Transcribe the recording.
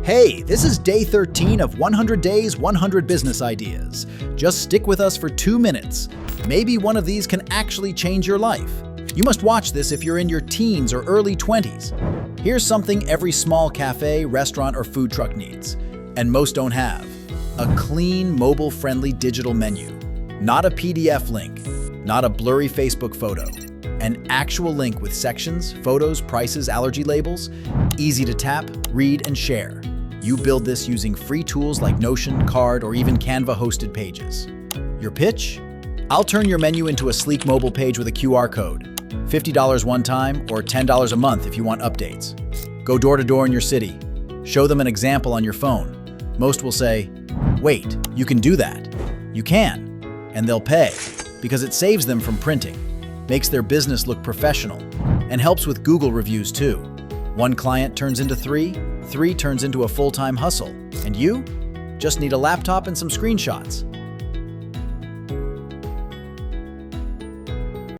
Hey, this is day 13 of 100 Days, 100 Business Ideas. Just stick with us for 2 minutes. Maybe one of these can actually change your life. You must watch this if you're in your teens or early 20s. Here's something every small cafe, restaurant, or food truck needs, and most don't have. A clean, mobile-friendly digital menu. Not a PDF link, not a blurry Facebook photo. An actual link with sections, photos, prices, allergy labels, easy to tap, read, and share. You build this using free tools like Notion, Card, or even Canva-hosted pages. Your pitch? I'll turn your menu into a sleek mobile page with a QR code. $50 one time or $10 a month if you want updates. Go door to door in your city. Show them an example on your phone. Most will say, "Wait, you can do that." You can, and they'll pay, because it saves them from printing, makes their business look professional, and helps with Google reviews too. One client turns into three turns into a full-time hustle, and you just need a laptop and some screenshots.